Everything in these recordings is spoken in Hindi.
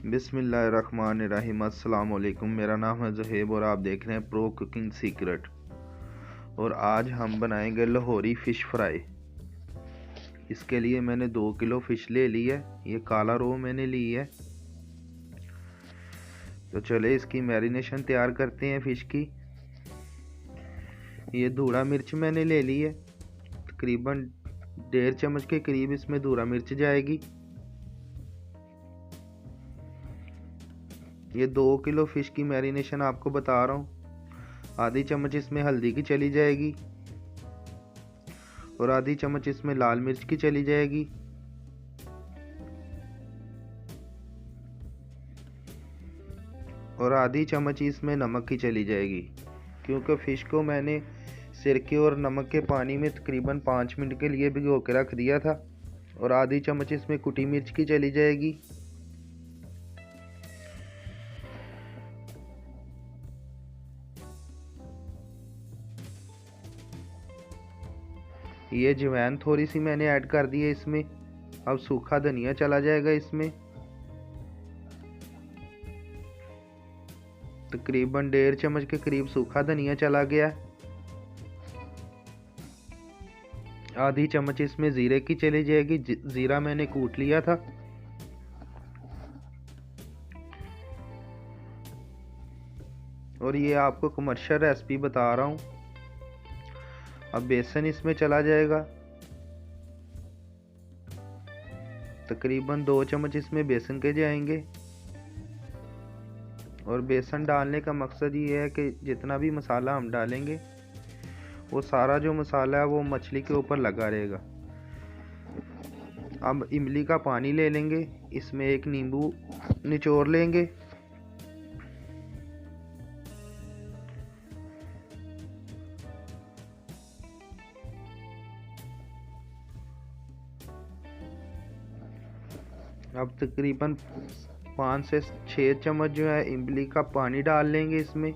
बिस्मिल्लाहिर्रहमानिर्रहीम। अस्सलाम वालेकुम। मेरा नाम है ज़ुहैब और आप देख रहे हैं प्रो कुकिंग सीक्रेट। और आज हम बनाएंगे लाहौरी फ़िश फ्राई। इसके लिए मैंने 2 किलो फ़िश ले ली है। ये काला रो मैंने ली है। तो चले इसकी मैरिनेशन तैयार करते हैं फ़िश की। ये धूड़ा मिर्च मैंने ले ली है, तकरीबन 1.5 चम्मच के करीब इसमें धूड़ा मिर्च जाएगी। ये 2 किलो फ़िश की मैरिनेशन आपको बता रहा हूँ। आधी चम्मच इसमें हल्दी की चली जाएगी और आधी चम्मच इसमें लाल मिर्च की चली जाएगी। और आधी चम्मच इसमें नमक की चली जाएगी, क्योंकि फ़िश को मैंने सिरके और नमक के पानी में तकरीबन 5 मिनट के लिए भिगो के रख दिया था। और आधी चम्मच इसमें कुटी मिर्च की चली जाएगी। ये जवैन थोड़ी सी मैंने ऐड कर दी है इसमें। अब सूखा धनिया चला जाएगा इसमें, तकरीबन 1.5 चम्मच के करीब सूखा धनिया चला गया। आधी चम्मच इसमें ज़ीरे की चली जाएगी। ज़ीरा मैंने कूट लिया था। और ये आपको कमर्शियल रेसिपी बता रहा हूँ। अब बेसन इसमें चला जाएगा, तकरीबन 2 चम्मच इसमें बेसन के जाएंगे। और बेसन डालने का मकसद ये है कि जितना भी मसाला हम डालेंगे वो सारा जो मसाला है वो मछली के ऊपर लगा रहेगा। अब इमली का पानी ले लेंगे, इसमें एक नींबू निचोड़ लेंगे। अब तकरीबन 5 से 6 चम्मच जो है इमली का पानी डाल लेंगे इसमें।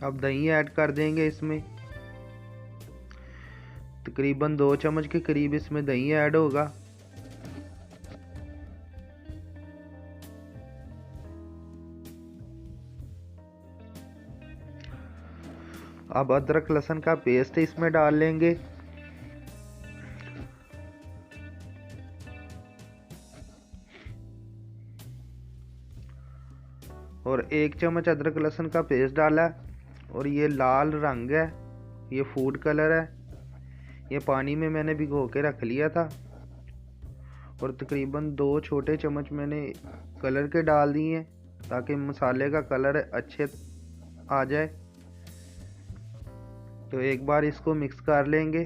अब दही ऐड कर देंगे इसमें, तकरीबन 2 चम्मच के करीब इसमें दही ऐड होगा। अब अदरक लहसुन का पेस्ट इसमें डाल लेंगे। और 1 चम्मच अदरक लहसुन का पेस्ट डाला। और ये लाल रंग है, ये फूड कलर है। ये पानी में मैंने भिगो के रख लिया था। और तकरीबन 2 छोटे चम्मच मैंने कलर के डाल दिए हैं, ताकि मसाले का कलर अच्छे आ जाए। तो एक बार इसको मिक्स कर लेंगे।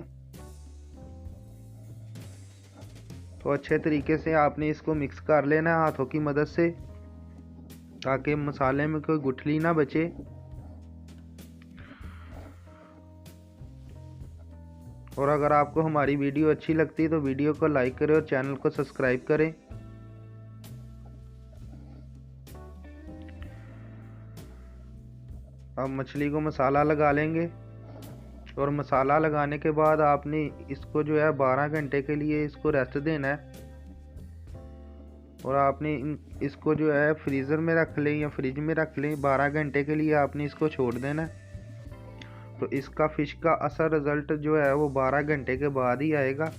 तो अच्छे तरीके से आपने इसको मिक्स कर लेना है हाथों की मदद से, ताकि मसाले में कोई गुठली ना बचे। और अगर आपको हमारी वीडियो अच्छी लगती है तो वीडियो को लाइक करें और चैनल को सब्सक्राइब करें। अब मछली को मसाला लगा लेंगे। और मसाला लगाने के बाद आपने इसको जो है 12 घंटे के लिए इसको रेस्ट देना है। और आपने इसको जो है फ्रीज़र में रख लें या फ्रिज में रख लें। 12 घंटे के लिए आपने इसको छोड़ देना है। तो इसका फ़िश का असर रिज़ल्ट जो है वो 12 घंटे के बाद ही आएगा।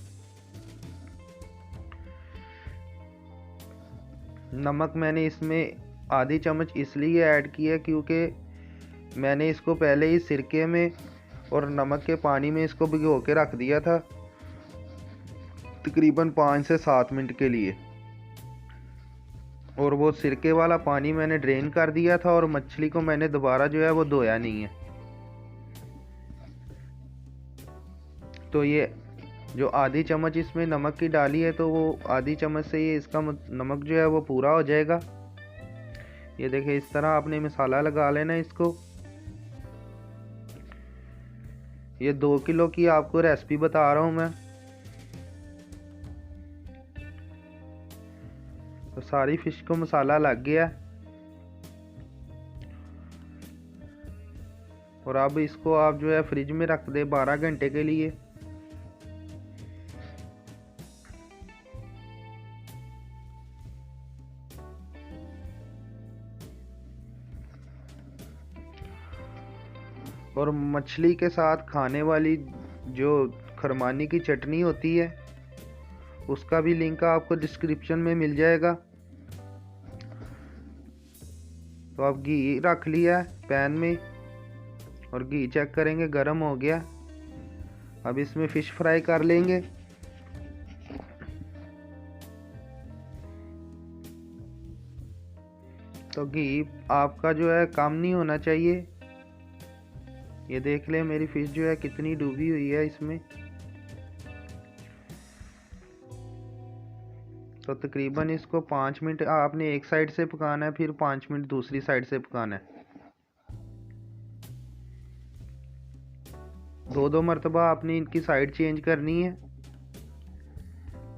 नमक मैंने इसमें आधी चम्मच इसलिए ऐड किया क्योंकि मैंने इसको पहले ही सिरके में और नमक के पानी में इसको भिगो के रख दिया था, तकरीबन 5 से 7 मिनट के लिए। और वो सिरके वाला पानी मैंने ड्रेन कर दिया था। और मछली को मैंने दोबारा जो है वो धोया नहीं है। तो ये जो आधी चम्मच इसमें नमक की डाली है, तो वो आधी चम्मच से ये इसका नमक जो है वो पूरा हो जाएगा। ये देखिए, इस तरह आपने मसाला लगा लेना इसको। ये 2 किलो की आपको रेसिपी बता रहा हूँ मैं। तो सारी फ़िश को मसाला लग गया। और अब इसको आप जो है फ्रिज में रख दे 12 घंटे के लिए। और मछली के साथ खाने वाली जो खरमानी की चटनी होती है उसका भी लिंक आपको डिस्क्रिप्शन में मिल जाएगा। तो आप घी रख लिया पैन में और घी चेक करेंगे गर्म हो गया। अब इसमें फिश फ्राई कर लेंगे। तो घी आपका जो है कम नहीं होना चाहिए। ये देख ले मेरी फिश जो है कितनी डूबी हुई है इसमें। तो तकरीबन इसको 5 मिनट आपने एक साइड से पकाना है, फिर 5 मिनट दूसरी साइड से पकाना है। 2-2 मरतबा आपने इनकी साइड चेंज करनी है,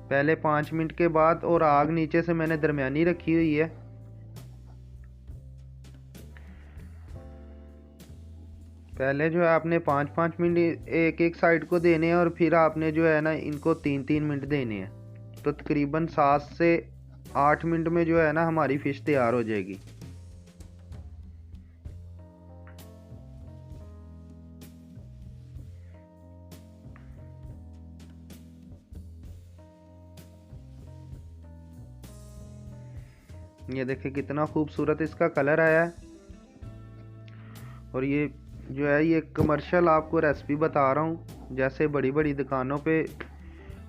पहले 5 मिनट के बाद। और आग नीचे से मैंने दरमियानी रखी हुई है। पहले जो है आपने 5-5 मिनट एक एक साइड को देने हैं और फिर आपने जो है ना इनको 3-3 मिनट देने हैं। तो तकरीबन 7 से 8 मिनट में जो है ना हमारी फ़िश तैयार हो जाएगी। ये देखिए कितना खूबसूरत इसका कलर आया है। और ये जो है ये कमर्शियल आपको रेसिपी बता रहा हूँ, जैसे बड़ी बड़ी दुकानों पे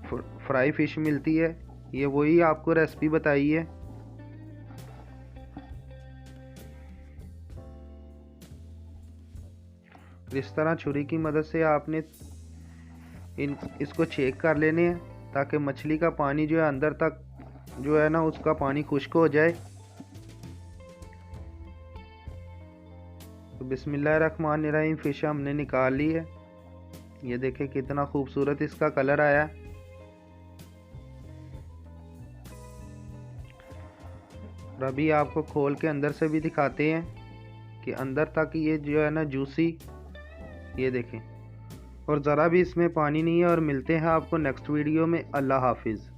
फ्राई फ़िश मिलती है, ये वही आपको रेसिपी बताई है। इस तरह छुरी की मदद से आपने इसको चेक कर लेने हैं ताकि मछली का पानी जो है अंदर तक जो है ना उसका पानी खुश्क हो जाए। तो बिस्मिल्लाहिर्रहमानिर्रहीम फ़िश हमने निकाल ली है। ये देखें कितना खूबसूरत इसका कलर आया। और अभी आपको खोल के अंदर से भी दिखाते हैं कि अंदर तक ये जो है ना जूसी, ये देखें, और ज़रा भी इसमें पानी नहीं है। और मिलते हैं आपको नेक्स्ट वीडियो में। अल्लाह हाफिज़।